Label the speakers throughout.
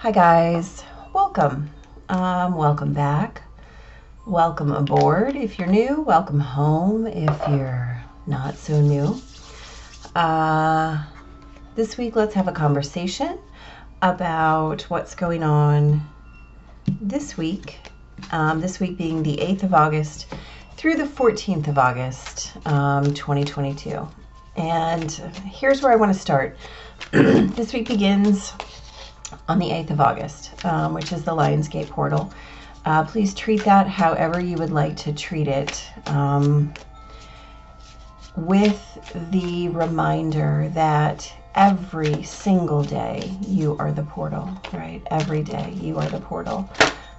Speaker 1: Hi guys, welcome. Welcome back. Welcome aboard if you're new. Welcome home if you're not so new. This week, let's have a conversation about what's going on this week. This week being the 8th of August through the 14th of August, 2022. And here's where I want to start. This week begins on the 8th of August, which is the Lionsgate portal. Please treat that however you would like to treat it, with the reminder that every single day you are the portal, right? Every day you are the portal.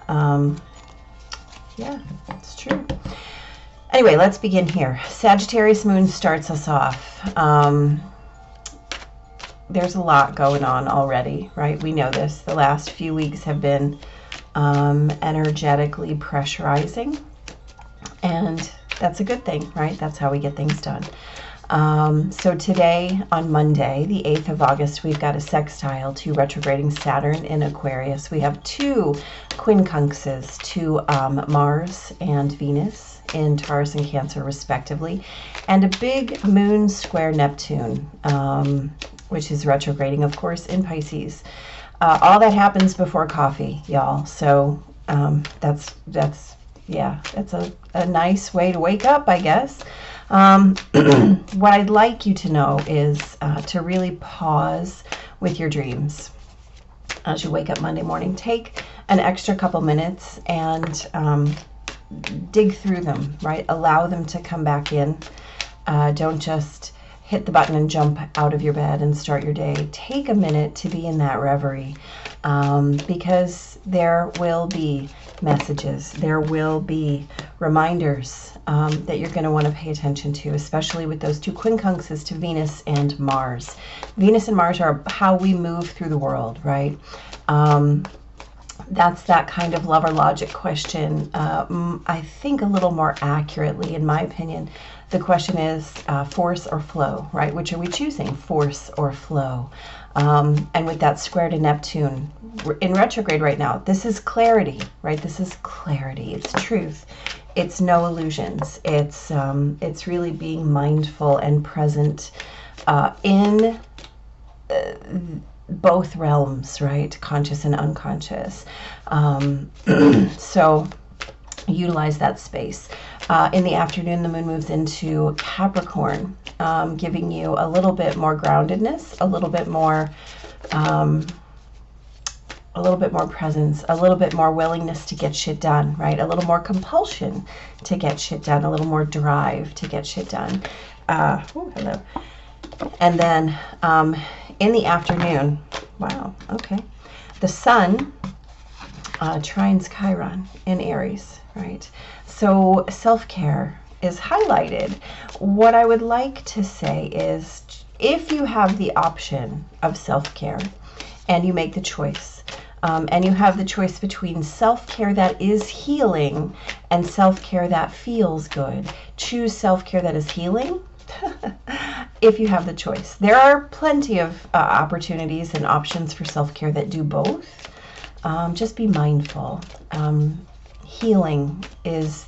Speaker 1: Yeah, it's true. Anyway, let's begin here. Sagittarius Moon starts us off. There's a lot going on already, right? We know this. The last few weeks have been energetically pressurizing, and that's a good thing, right? That's how we get things done. So today, on Monday, the 8th of August, we've got a sextile to retrograding Saturn in Aquarius. We have two quincunxes to Mars and Venus in Taurus and Cancer, respectively, and a big moon square Neptune, which is retrograding, of course, in Pisces. All that happens before coffee, y'all. So that's a nice way to wake up, I guess. What I'd like you to know is to really pause with your dreams as you wake up Monday morning. Take an extra couple minutes and dig through them, right? Allow them to come back in. Don't just hit the button and jump out of your bed and start your day. Take a minute to be in that reverie, because there will be messages, there will be reminders that you're going to want to pay attention to, especially with those two quincunxes to Venus and Mars. Venus and Mars are how we move through the world, right? That's that kind of lover logic question. I think a little more accurately, in my opinion, the question is force or flow, right? Which are we choosing, force or flow? And with that square to Neptune in retrograde right now, this is clarity, right? This is clarity. It's truth. It's no illusions. It's really being mindful and present in both realms, right? Conscious and unconscious. So utilize that space. In the afternoon, the moon moves into Capricorn, giving you a little bit more groundedness, a little bit more presence, a little bit more willingness to get shit done, right? A little more compulsion to get shit done, a little more drive to get shit done. Hello. And then in the afternoon, wow, okay, the sun trines Chiron in Aries, right? So self-care is highlighted. What I would like to say is, if you have the option of self-care and you make the choice, and you have the choice between self-care that is healing and self-care that feels good, choose self-care that is healing. If you have the choice. There are plenty of opportunities and options for self-care that do both. Just be mindful. Healing is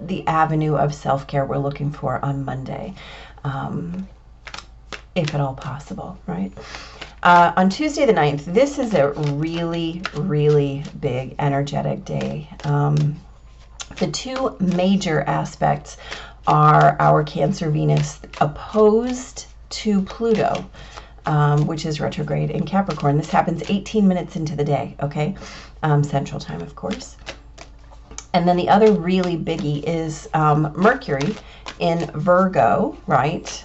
Speaker 1: the avenue of self-care we're looking for on Monday, if at all possible, right? On Tuesday the 9th, this is a really, really big energetic day. The two major aspects are our Cancer Venus opposed to Pluto, which is retrograde in Capricorn. This happens 18 minutes into the day, okay? Central time, of course. And then the other really biggie is Mercury in Virgo, right?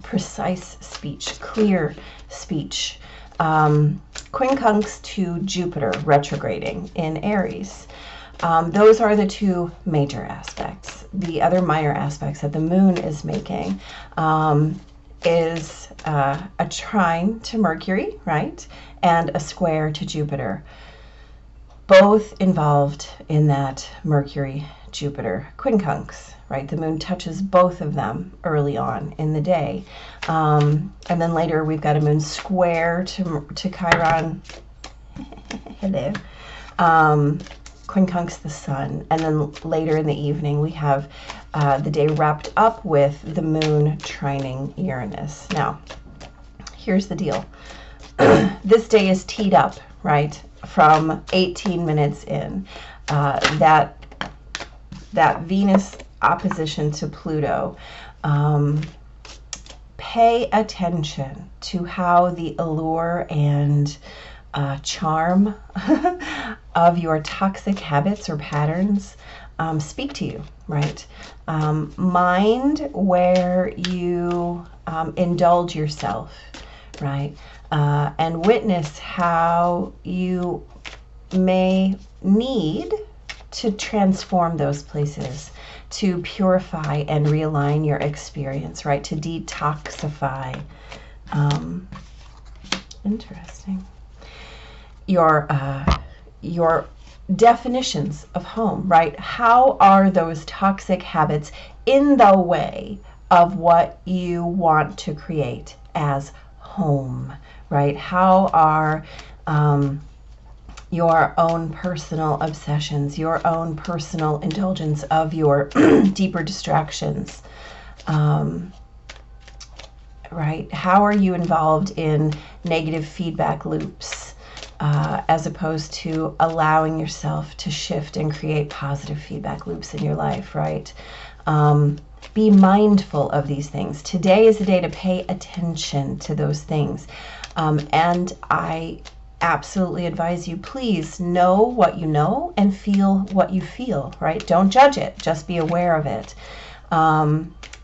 Speaker 1: Precise speech, clear speech. Quincunx to Jupiter retrograding in Aries. Those are the two major aspects. The other minor aspects that the moon is making is a trine to Mercury, right? And a square to Jupiter. Both involved in that Mercury-Jupiter quincunx, right? The moon touches both of them early on in the day. And then later we've got a moon square to Chiron Hello. Quincunx the sun. And then later in the evening, we have the day wrapped up with the moon trining Uranus. Now, here's the deal. This day is teed up, right, from 18 minutes in. That Venus opposition to Pluto. Pay attention to how the allure and charm of your toxic habits or patterns speak to you, right? Mind where you indulge yourself, right? And witness how you may need to transform those places, to purify and realign your experience, right? To detoxify. Interesting. Your definitions of home, right? How are those toxic habits in the way of what you want to create as home, right? How are your own personal obsessions, your own personal indulgence of your deeper distractions, right? How are you involved in negative feedback loops as opposed to allowing yourself to shift and create positive feedback loops in your life, right? Be mindful of these things. Today is the day to pay attention to those things. And I absolutely advise you, please know what you know and feel what you feel, right? Don't judge it, just be aware of it.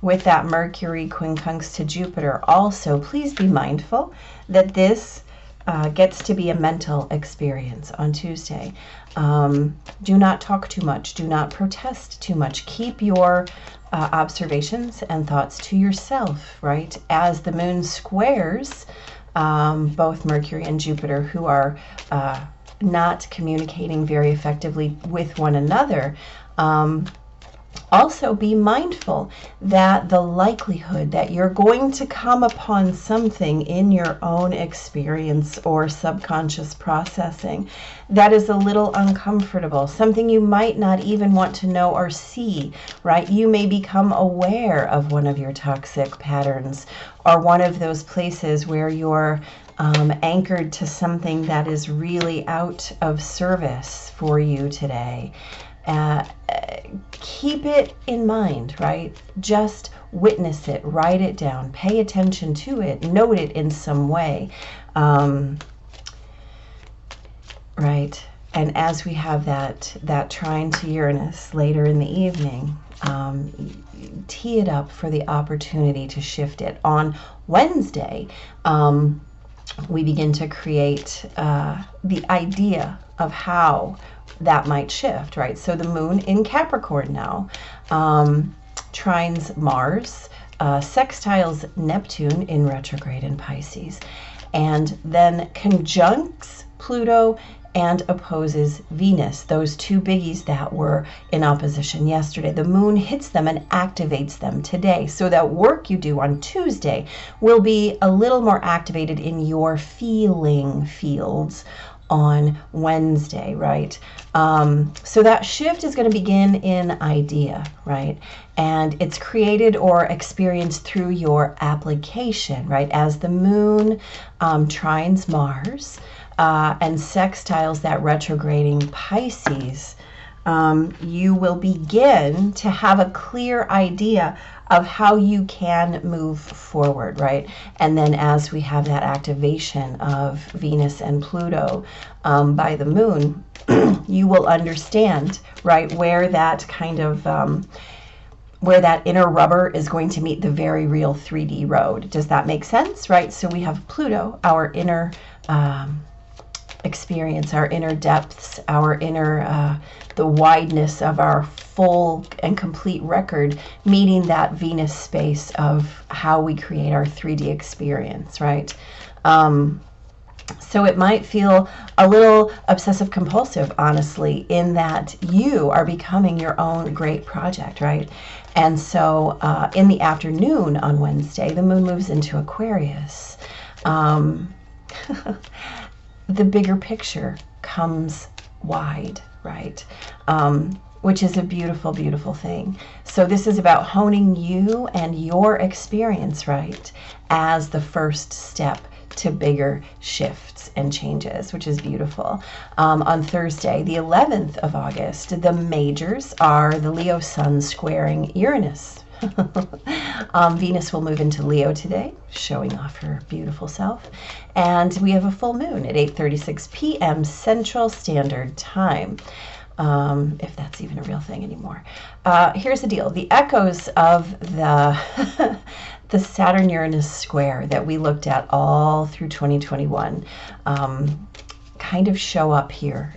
Speaker 1: With that Mercury quincunx to Jupiter also, please be mindful that this gets to be a mental experience on Tuesday. Do not talk too much, do not protest too much. Keep your observations and thoughts to yourself, right? As the moon squares both Mercury and Jupiter, who are not communicating very effectively with one another. Also be mindful that the likelihood that you're going to come upon something in your own experience or subconscious processing that is a little uncomfortable, something you might not even want to know or see, right? You may become aware of one of your toxic patterns or one of those places where you're anchored to something that is really out of service for you today. Keep it in mind, right? Just witness it, write it down, pay attention to it, note it in some way, right? And as we have that trine to Uranus later in the evening, tee it up for the opportunity to shift it. On Wednesday, we begin to create the idea of how that might shift, right? So the moon in Capricorn now trines Mars, sextiles Neptune in retrograde in Pisces, and then conjuncts Pluto and opposes Venus, those two biggies that were in opposition yesterday. The moon hits them and activates them today. So that work you do on Tuesday will be a little more activated in your feeling fields on Wednesday, right? So that shift is going to begin in idea, right? And it's created or experienced through your application, right? As the moon trines Mars and sextiles that retrograding Pisces, you will begin to have a clear idea of how you can move forward, right? And then as we have that activation of Venus and Pluto by the moon, you will understand, right, where that kind of, where that inner rubber is going to meet the very real 3D road. Does that make sense, right? So we have Pluto, our inner experience, our inner depths, our inner, the wideness of our full and complete record, meeting that Venus space of how we create our 3D experience, right? So it might feel a little obsessive compulsive, honestly, in that you are becoming your own great project, right? And so in the afternoon on Wednesday, the moon moves into Aquarius. The bigger picture comes wide, right? Which is a beautiful, beautiful thing. So this is about honing you and your experience, right, as the first step to bigger shifts and changes, which is beautiful. On Thursday, the 11th of August, the majors are the Leo Sun squaring Uranus. Venus will move into Leo today, showing off her beautiful self. And we have a full moon at 8:36 p.m. Central Standard Time. If that's even a real thing anymore. Here's the deal. The echoes of the the Saturn-Uranus square that we looked at all through 2021 kind of show up here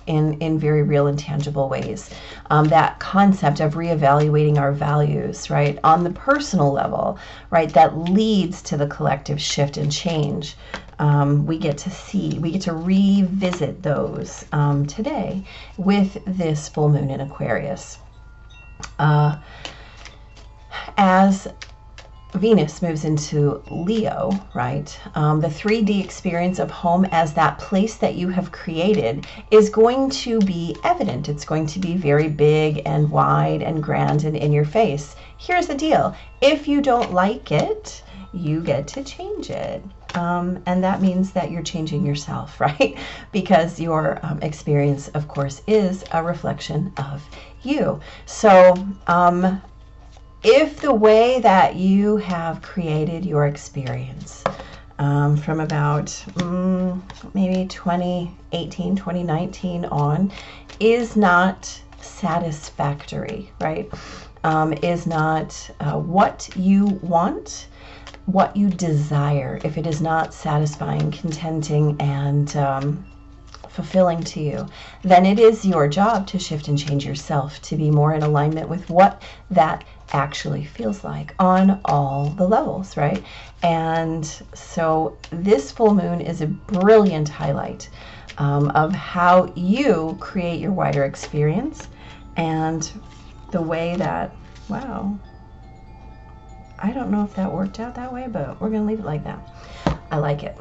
Speaker 1: in very real and tangible ways. That concept of reevaluating our values, right, on the personal level, right, that leads to the collective shift and change. We get to revisit those today with this full moon in Aquarius. As Venus moves into Leo, right, the 3D experience of home as that place that you have created is going to be evident. It's going to be very big and wide and grand and in your face. Here's the deal. If you don't like it, you get to change it. And that means that you're changing yourself, right? Because your experience, of course, is a reflection of you. So if the way that you have created your experience from about maybe 2018, 2019 on is not satisfactory, right? Is not what you want, what you desire, if it is not satisfying, contenting, and fulfilling to you, then it is your job to shift and change yourself to be more in alignment with what that actually feels like on all the levels, right? And so this full moon is a brilliant highlight of how you create your wider experience and the way that, wow, I don't know if that worked out that way, but we're going to leave it like that. I like it.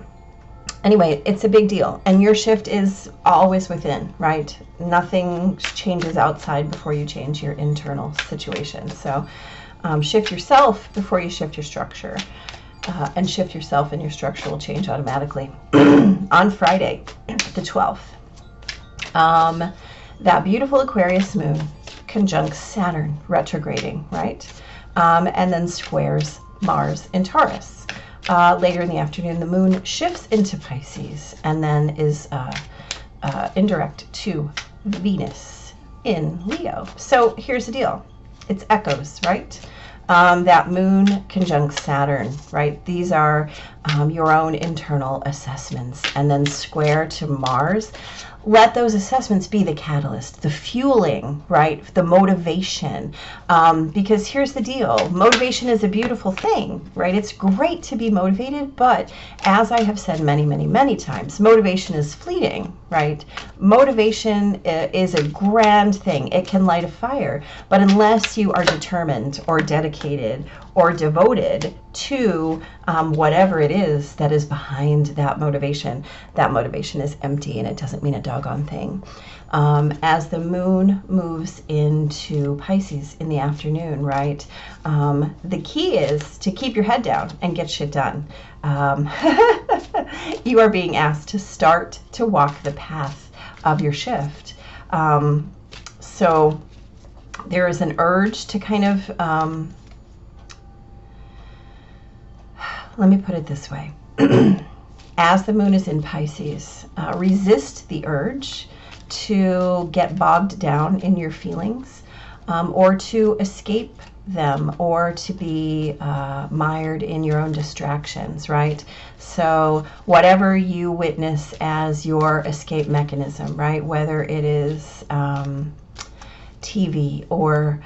Speaker 1: Anyway, it's a big deal. And your shift is always within, right? Nothing changes outside before you change your internal situation. So shift yourself before you shift your structure. And shift yourself and your structure will change automatically. On Friday, the 12th, that beautiful Aquarius moon conjuncts Saturn retrograding, right? And then squares Mars in Taurus. Later in the afternoon, the moon shifts into Pisces and then is indirect to Venus in Leo. So here's the deal. It's echoes, right? That moon conjuncts Saturn, right? These are your own internal assessments. And then square to Mars. Let those assessments be the catalyst, the fueling, right? The motivation. Because here's the deal. Motivation is a beautiful thing, right? It's great to be motivated, but as I have said many, many, many times, motivation is fleeting, right? Motivation is a grand thing. It can light a fire, but unless you are determined or dedicated or devoted to whatever it is that is behind that motivation is empty and it doesn't mean a doggone thing. As the moon moves into Pisces in the afternoon, right, the key is to keep your head down and get shit done. You are being asked to start to walk the path of your shift. So there is an urge to kind of let me put it this way. As the moon is in Pisces, resist the urge to get bogged down in your feelings or to escape them or to be mired in your own distractions, right? So whatever you witness as your escape mechanism, right? Whether it is TV or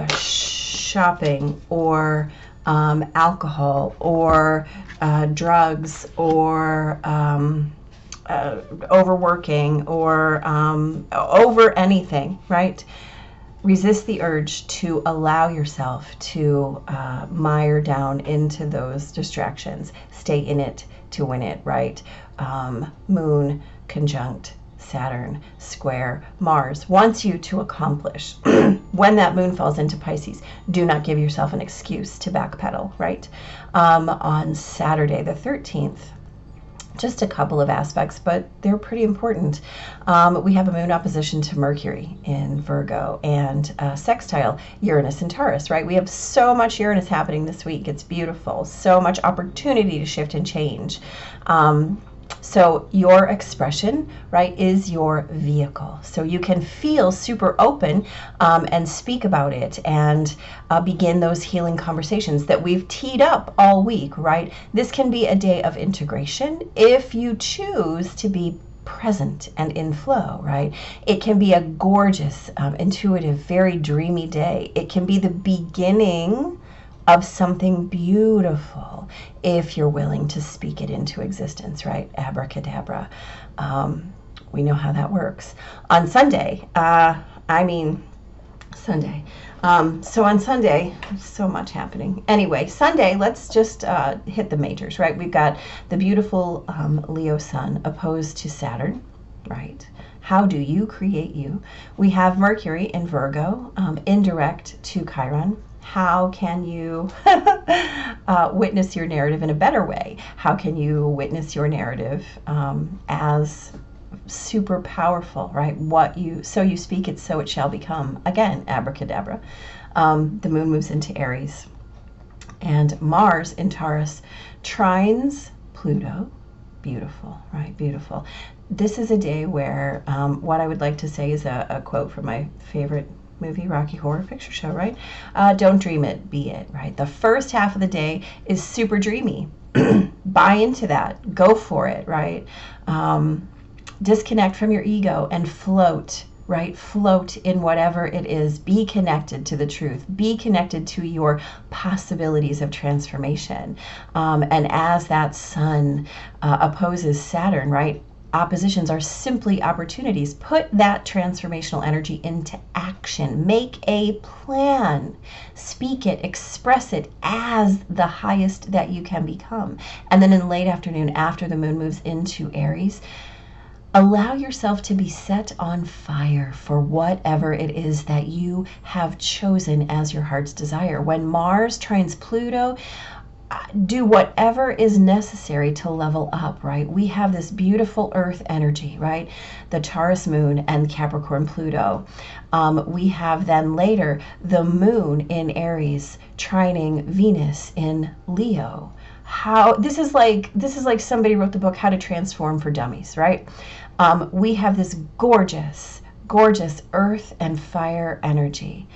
Speaker 1: shopping or alcohol or drugs or overworking or over anything, right? Resist the urge to allow yourself to mire down into those distractions. Stay in it to win it, right? Moon conjunct Saturn square Mars wants you to accomplish. When that moon falls into Pisces, do not give yourself an excuse to backpedal, right? On Saturday the 13th, just a couple of aspects, but they're pretty important. We have a moon opposition to Mercury in Virgo and sextile Uranus in Taurus, right? We have so much Uranus happening this week. It's beautiful. So much opportunity to shift and change. So your expression, right, is your vehicle. So you can feel super open and speak about it and begin those healing conversations that we've teed up all week, right? This can be a day of integration if you choose to be present and in flow, right? It can be a gorgeous, intuitive, very dreamy day. It can be the beginning of something beautiful if you're willing to speak it into existence, right? Abracadabra. We know how that works. On Sunday, Sunday. So on Sunday, so much happening. Anyway, Sunday, let's just hit the majors, right? We've got the beautiful Leo sun opposed to Saturn, right? How do you create you? We have Mercury in Virgo, indirect to Chiron. How can you witness your narrative in a better way? How can you witness your narrative as super powerful, right? So you speak it, so it shall become. Again, abracadabra. The moon moves into Aries. And Mars in Taurus trines Pluto. Beautiful, right? Beautiful. This is a day where what I would like to say is a quote from my favorite movie, Rocky Horror Picture Show, right? Don't dream it, be it, right? The first half of the day is super dreamy. Buy into that. Go for it, right? Disconnect from your ego and float, right? Float in whatever it is. Be connected to the truth. Be connected to your possibilities of transformation. And as that sun opposes Saturn, right? Oppositions are simply opportunities. Put that transformational energy into action. Make a plan. Speak it, express it as the highest that you can become. And then in late afternoon, after the moon moves into Aries, allow yourself to be set on fire for whatever it is that you have chosen as your heart's desire. When Mars trines Pluto, do whatever is necessary to level up, right? We have this beautiful earth energy, right? The Taurus moon and Capricorn Pluto. We have then later the moon in Aries trining Venus in Leo. This is like somebody wrote the book How to Transform for Dummies, right? We have this gorgeous, gorgeous earth and fire energy.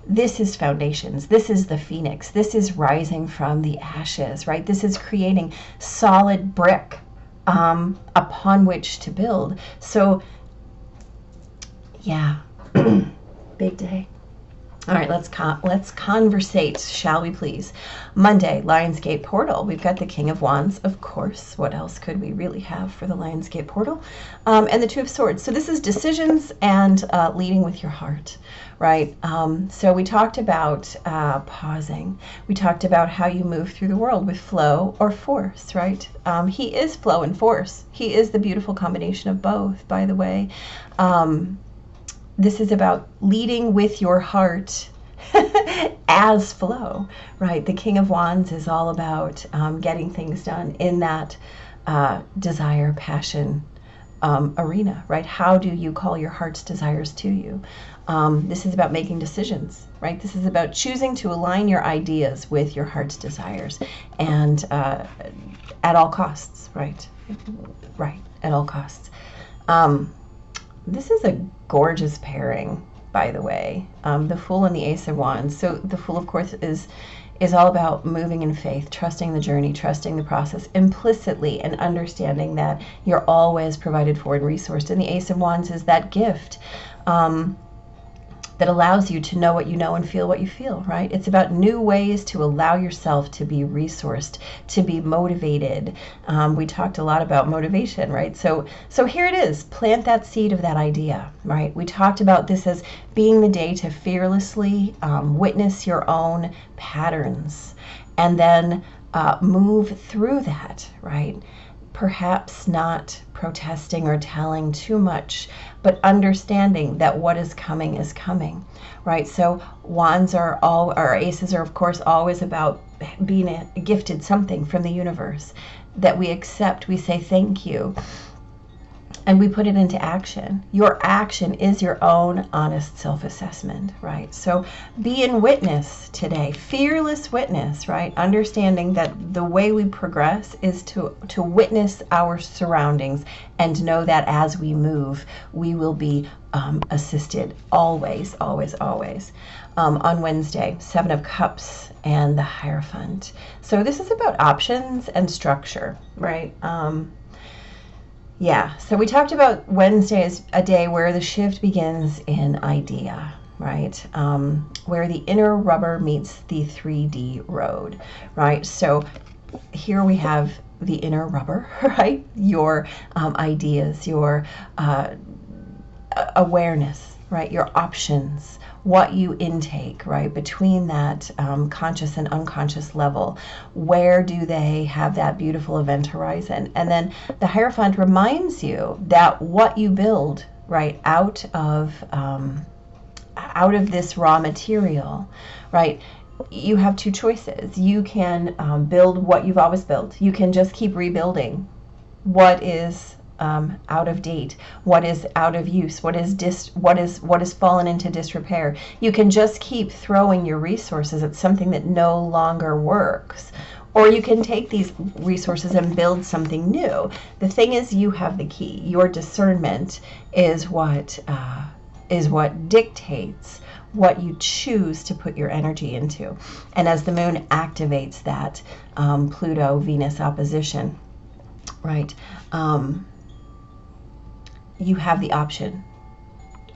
Speaker 1: This is foundations. This is the phoenix. This is rising from the ashes, right? This is creating solid brick upon which to build. So, yeah, big day. All right, let's conversate, shall we please? Monday, Lionsgate portal. We've got the King of Wands, of course. What else could we really have for the Lionsgate portal? And the Two of Swords. So this is decisions and leading with your heart, right? So we talked about pausing. We talked about how you move through the world with flow or force, right? He is flow and force. He is the beautiful combination of both, by the way. This is about leading with your heart as flow, right? The King of Wands is all about getting things done in that desire, passion arena, right? How do you call your heart's desires to you? This is about making decisions, right? This is about choosing to align your ideas with your heart's desires and at all costs, right? Right, at all costs. This is a gorgeous pairing, by the way. The Fool and the Ace of Wands. So the Fool, of course, is all about moving in faith, trusting the journey, trusting the process implicitly, and understanding that you're always provided for and resourced. And the Ace of Wands is that gift that allows you to know what you know and feel what you feel, right? It's about new ways to allow yourself to be resourced, to be motivated. We talked a lot about motivation, right? So here it is. Plant that seed of that idea, right? We talked about this as being the day to fearlessly witness your own patterns and then move through that, right? Perhaps not protesting or telling too much, but understanding that what is coming, right? So wands are all, or aces are of course always about being gifted something from the universe that we accept, we say thank you, and we put it into action. Your action is your own honest self-assessment, right? So be in witness today, fearless witness, right? Understanding that the way we progress is to witness our surroundings and know that as we move, we will be assisted always, always, always. On Wednesday, 7 of Cups and the Hierophant. So this is about options and structure, right? Yeah, so we talked about Wednesday as a day where the shift begins in idea, right? Where the inner rubber meets the 3D road, right? So here we have the inner rubber, right? Your ideas, your awareness, right? Your options, what you intake, right? Between that conscious and unconscious level, where do they have that beautiful event horizon? And then the Hierophant reminds you that what you build, right, out of this raw material, right? You have two choices. You can build what you've always built. You can just keep rebuilding what is out of date, what is out of use, what is fallen into disrepair. You can just keep throwing your resources at something that no longer works, or you can take these resources and build something new. The thing is, you have the key. Your discernment is what dictates what you choose to put your energy into. And as the moon activates that Pluto-Venus opposition, right? You have the option.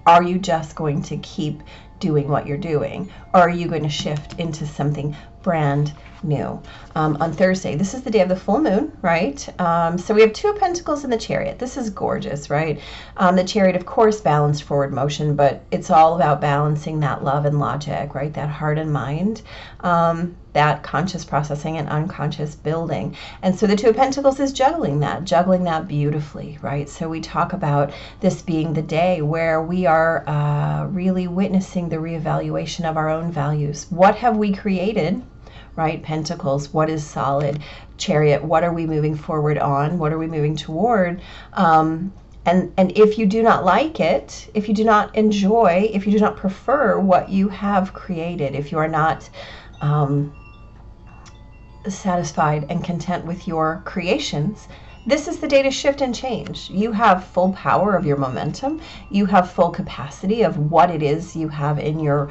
Speaker 1: Are you just going to keep doing what you're doing? Or are you going to shift into something brand new? On Thursday, this is the day of the full moon, right? So we have 2 of Pentacles in the Chariot. This is gorgeous, right? The Chariot, of course, balanced forward motion, but it's all about balancing that love and logic, right? That heart and mind, that conscious processing and unconscious building. And so the 2 of Pentacles is juggling that beautifully, right? So we talk about this being the day where we are really witnessing the reevaluation of our own values. What have we created, right? Pentacles, what is solid? Chariot, what are we moving forward on? What are we moving toward? And if you do not like it, if you do not enjoy, if you do not prefer what you have created, if you are not satisfied and content with your creations, this is the day to shift and change. You have full power of your momentum. You have full capacity of what it is you have in your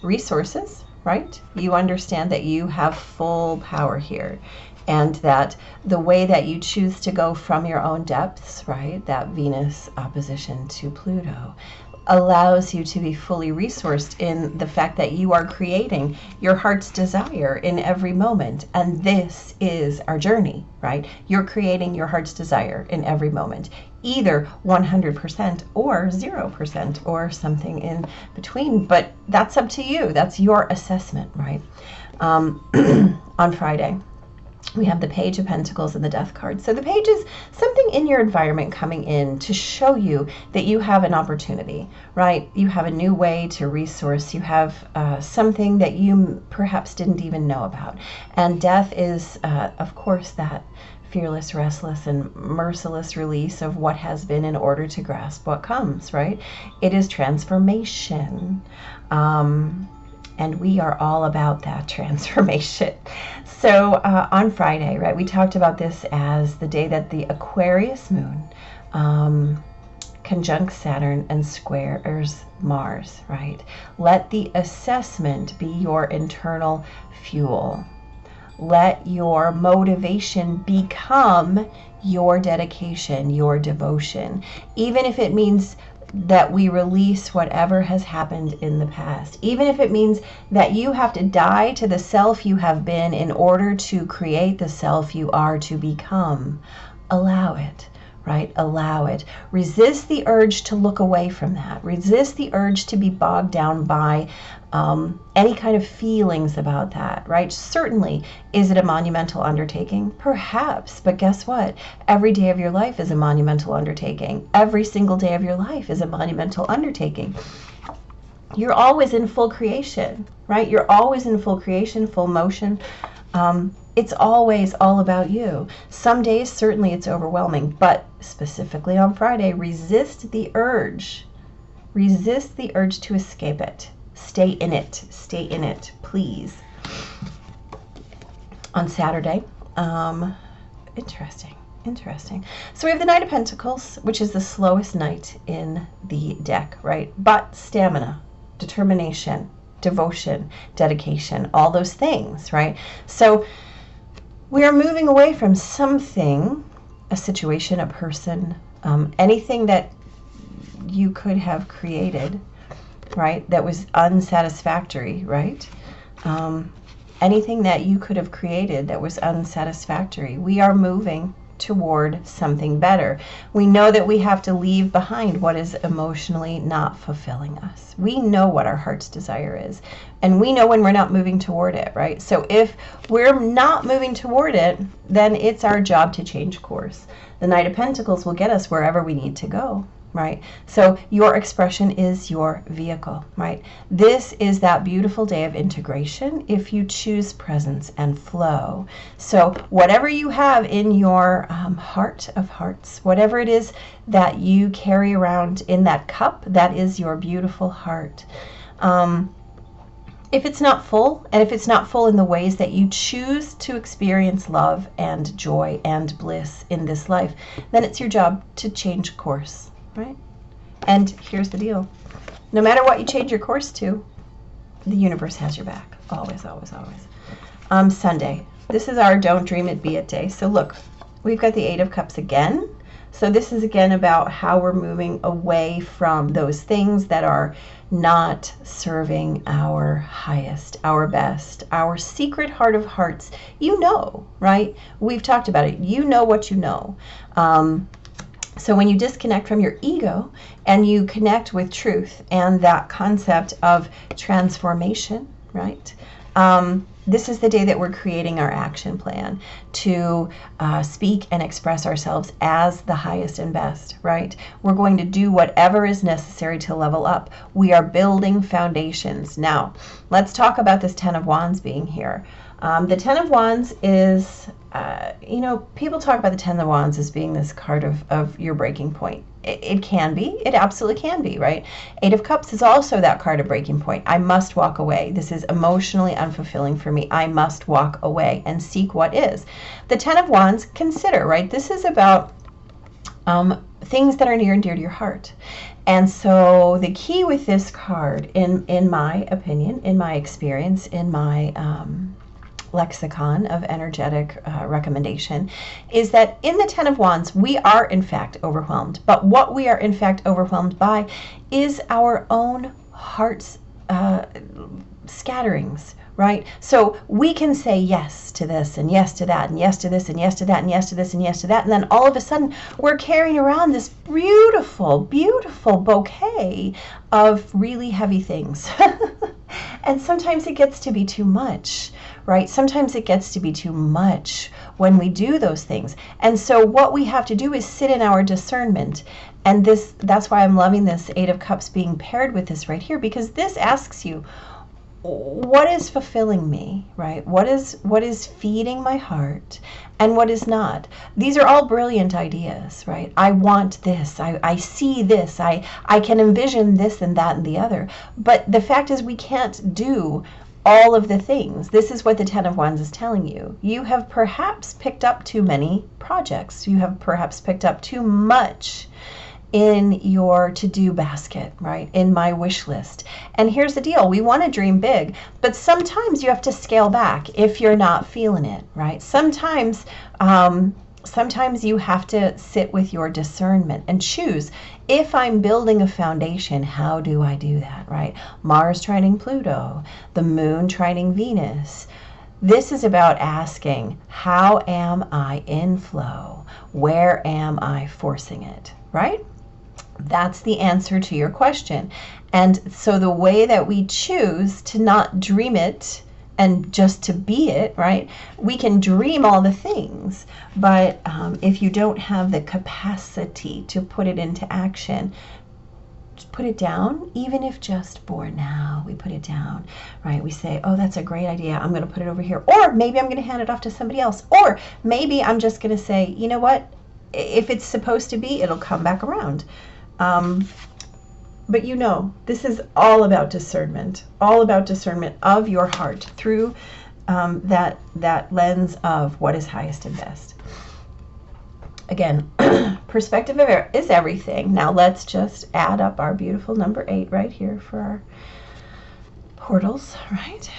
Speaker 1: resources, right? You understand that you have full power here, and that the way that you choose to go from your own depths, right, that Venus opposition to Pluto, allows you to be fully resourced in the fact that you are creating your heart's desire in every moment. And this is our journey, right? You're creating your heart's desire in every moment, either 100% or 0% or something in between. But that's up to you. That's your assessment, right? On Friday, we have the Page of Pentacles and the Death card. So the Page is something in your environment coming in to show you that you have an opportunity, right? You have a new way to resource. You have something that you perhaps didn't even know about. And Death is, of course, that fearless, restless, and merciless release of what has been in order to grasp what comes, right? It is transformation. And we are all about that transformation. So on Friday, right, we talked about this as the day that the Aquarius Moon conjuncts Saturn and squares Mars, right? Let the assessment be your internal fuel. Let your motivation become your dedication, your devotion, even if it means that we release whatever has happened in the past, even if it means that you have to die to the self you have been in order to create the self you are to become. Allow it, right? Allow it. Resist the urge to look away from that. Resist the urge to be bogged down by any kind of feelings about that, right? Certainly, is it a monumental undertaking? Perhaps, but guess what? Every day of your life is a monumental undertaking. Every single day of your life is a monumental undertaking. You're always in full creation, right? You're always in full creation, full motion. It's always all about you. Some days, certainly it's overwhelming, but specifically on Friday, resist the urge. Resist the urge to escape it. Stay in it. Stay in it, please. On Saturday, interesting. So we have the Knight of Pentacles, which is the slowest knight in the deck, right? But stamina, determination, devotion, dedication, all those things, right? So we are moving away from something, a situation, a person, anything that you could have created, right, that was unsatisfactory, right? Anything that you could have created that was unsatisfactory. We are moving toward something better. We know that we have to leave behind what is emotionally not fulfilling us. We know what our heart's desire is, and we know when we're not moving toward it, right? So if we're not moving toward it, then it's our job to change course. The Knight of Pentacles will get us wherever we need to go, right? So your expression is your vehicle, right? This is that beautiful day of integration if you choose presence and flow. So whatever you have in your heart of hearts, whatever it is that you carry around in that cup, that is your beautiful heart. If it's not full, and if it's not full in the ways that you choose to experience love and joy and bliss in this life, then it's your job to change course. Right? And here's the deal. No matter what you change your course to, the universe has your back. Always, always, always. Sunday. This is our Don't Dream It, Be It day. So look, we've got the Eight of Cups again. So this is again about how we're moving away from those things that are not serving our highest, our best, our secret heart of hearts. You know, right? We've talked about it. You know what you know. So when you disconnect from your ego and you connect with truth and that concept of transformation, right? This is the day that we're creating our action plan to speak and express ourselves as the highest and best, right? We're going to do whatever is necessary to level up. We are building foundations. Now, let's talk about this Ten of Wands being here. The Ten of Wands is, you know, people talk about the Ten of Wands as being this card of your breaking point. It can be. It absolutely can be, right? Eight of Cups is also that card of breaking point. I must walk away. This is emotionally unfulfilling for me. I must walk away and seek what is. The Ten of Wands, consider, right? This is about things that are near and dear to your heart. And so the key with this card, in my opinion, in my experience, in my lexicon of energetic recommendation, is that in the Ten of Wands, we are in fact overwhelmed. But what we are in fact overwhelmed by is our own heart's scatterings, right? So we can say yes to this and yes to that and yes to this and yes to that and yes to this and yes to that. And then all of a sudden we're carrying around this beautiful, beautiful bouquet of really heavy things. And sometimes it gets to be too much, right? Sometimes it gets to be too much when we do those things. And so what we have to do is sit in our discernment. And that's why I'm loving this Eight of Cups being paired with this right here, because this asks you, what is fulfilling me, right? What is feeding my heart and what is not? These are all brilliant ideas, right? I want this. I see this. I can envision this and that and the other. But the fact is we can't do all of the things. This is what the Ten of Wands is telling you. You have perhaps picked up too many projects. You have perhaps picked up too much in your to-do basket, right? In my wish list. And here's the deal. We want to dream big, but sometimes you have to scale back if you're not feeling it, right? Sometimes you have to sit with your discernment and choose. If I'm building a foundation, how do I do that, right? Mars trining Pluto, the Moon trining Venus, This is about asking, how am I in flow? Where am I forcing it, right? That's the answer to your question. And so the way that we choose to not dream it and just to be it, right? We can dream all the things, but if you don't have the capacity to put it into action, just put it down. Even if just for now we put it down, right? We say, oh, that's a great idea, I'm going to put it over here, or maybe I'm going to hand it off to somebody else, or maybe I'm just going to say, you know what, if it's supposed to be, it'll come back around. But you know, this is all about discernment of your heart through that lens of what is highest and best. Again, perspective is everything. Now let's just add up our beautiful number 8 right here for our portals, right?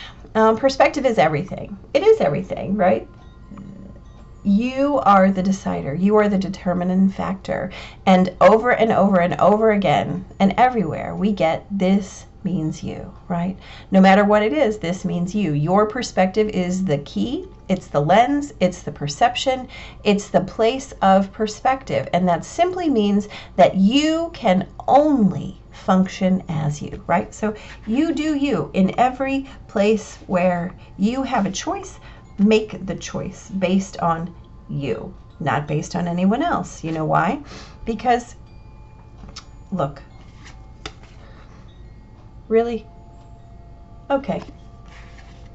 Speaker 1: Perspective is everything. It is everything, right? You are the decider. You are the determining factor. And over and over and over again and everywhere we get, this means you, right? No matter what it is, this means you. Your perspective is the key. It's the lens. It's the perception. It's the place of perspective. And that simply means that you can only function as you, right? So you do you in every place where you have a choice. Make the choice based on you, not based on anyone else. You know why? Because, look, really? Okay.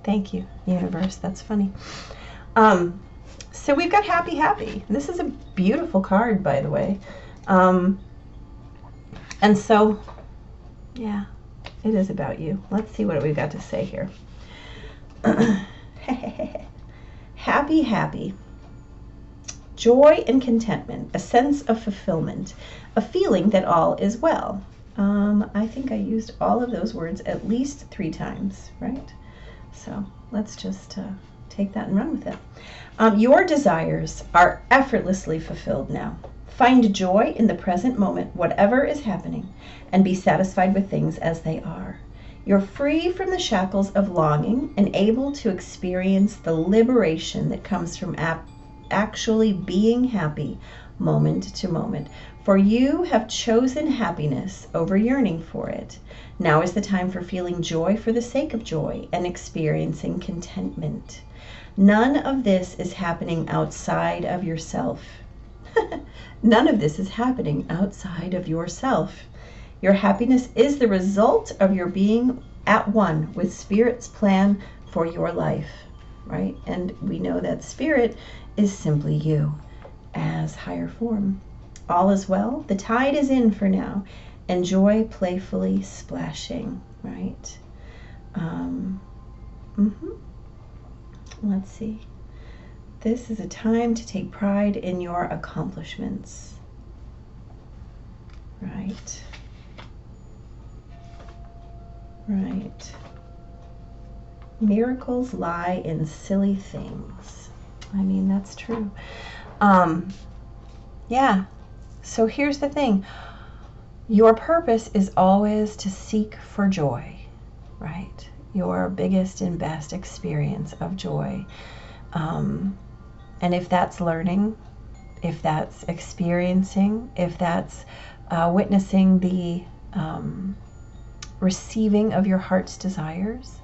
Speaker 1: Thank you, universe. That's funny. So we've got happy, happy. This is a beautiful card, by the way. And so, yeah, it is about you. Let's see what we've got to say here. Happy, happy. Joy and contentment, a sense of fulfillment, a feeling that all is well. I think I used all of those words at least 3 times, right? So let's just take that and run with it. Your desires are effortlessly fulfilled now. Find joy in the present moment, whatever is happening, and be satisfied with things as they are. You're free from the shackles of longing and able to experience the liberation that comes from actually being happy moment to moment. For you have chosen happiness over yearning for it. Now is the time for feeling joy for the sake of joy and experiencing contentment. None of this is happening outside of yourself. None of this is happening outside of yourself. Your happiness is the result of your being at one with Spirit's plan for your life, right? And we know that Spirit is simply you as higher form. All is well. The tide is in for now. Enjoy playfully splashing, right? Let's see. This is a time to take pride in your accomplishments, right? Right. Miracles lie in silly things. I mean, that's true. Yeah. So here's the thing. Your purpose is always to seek for joy, right? Your biggest and best experience of joy. And if that's learning, if that's experiencing, if that's witnessing the receiving of your heart's desires,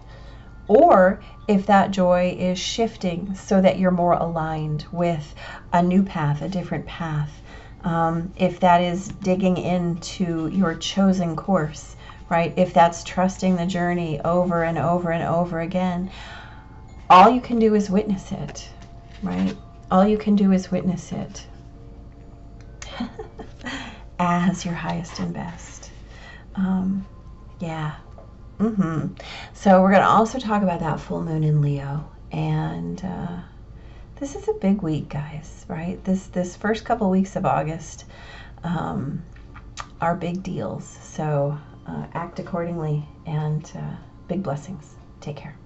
Speaker 1: or if that joy is shifting so that you're more aligned with a new path, a different path, if that is digging into your chosen course, right? If that's trusting the journey over and over and over again, all you can do is witness it, right? All you can do is witness it as your highest and best. Yeah. So we're going to also talk about that full moon in Leo. And this is a big week, guys, right? This first couple weeks of August are big deals. So act accordingly, and big blessings. Take care.